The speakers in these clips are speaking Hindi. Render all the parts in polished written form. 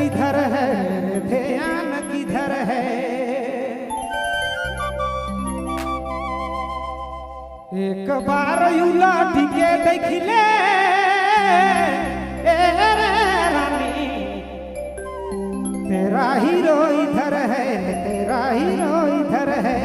किधर है, मेरे ध्यान किधर है। एक बार उलट के देख ले रानी, तेरा हीरो इधर है, तेरा हीरो इधर है।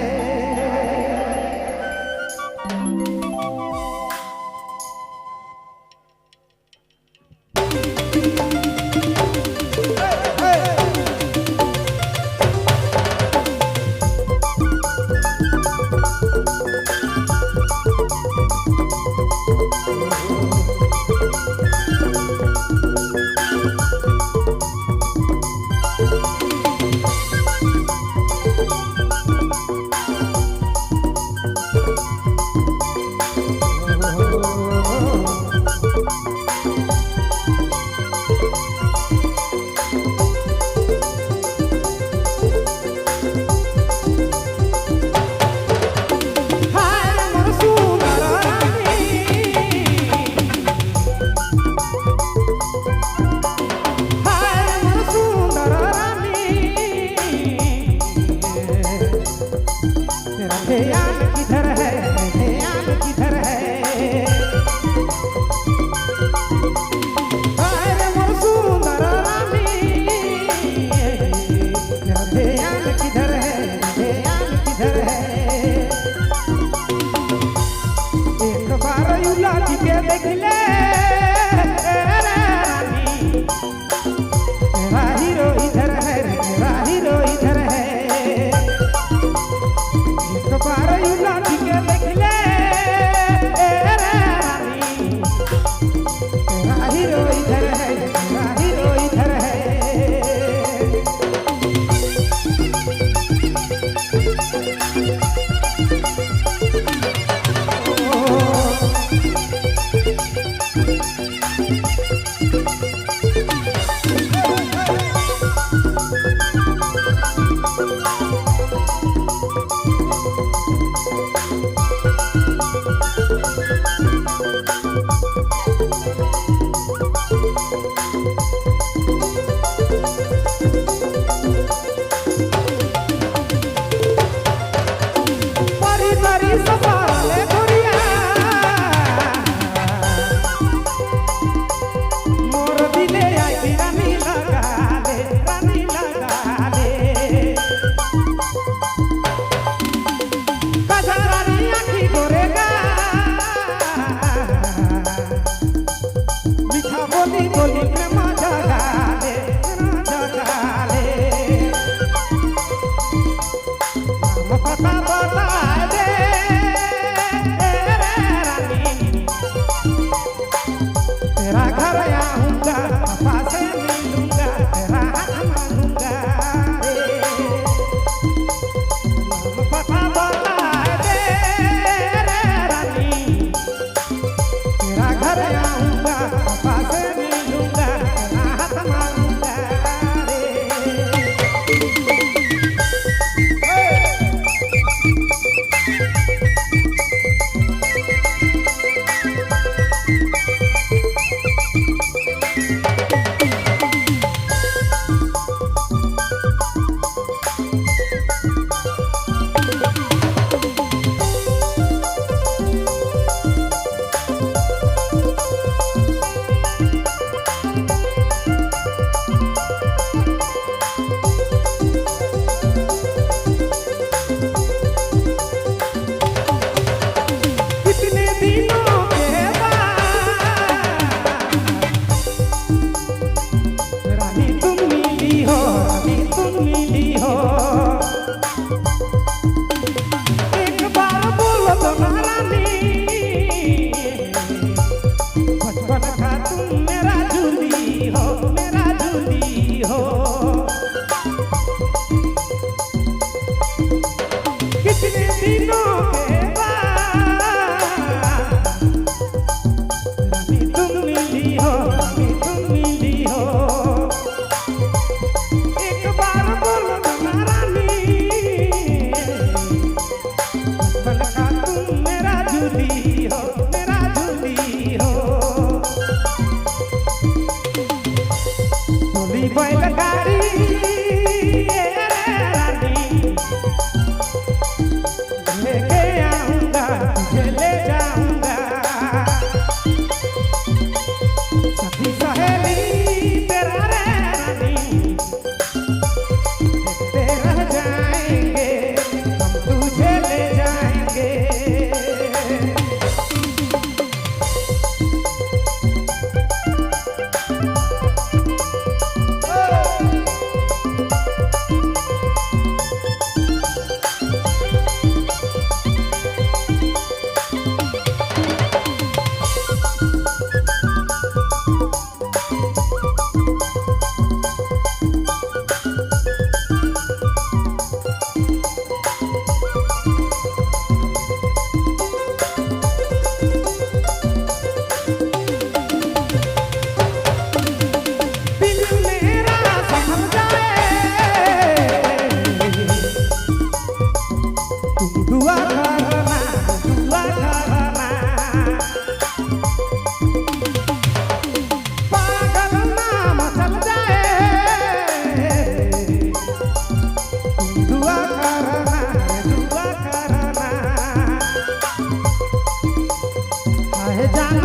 ध्यान किधर है, ध्यान किधर है। अरे मोर सुंदर रानी, तेरा ध्यान किधर है, ध्यान किधर है। एक बार उलट के देख ले रानी, तेरा हीरो इधर है, तेरा हीरो इधर है। बार उलट के देख ले रानी, तेरा हीरो इधर है, तेरा हीरो इधर है। तेरा घर आऊंगा, पापा से मिलूंगा, तेरा हाथ मांगूंगा नाम पता बता दे रानी। तेरा घर आऊंगा, पापा से मिलूंगा, तेरा हाथ मांगूंगा बैल का दुआ करना दुआ करना पागल नाम चल जाए दुआ करना हाय जान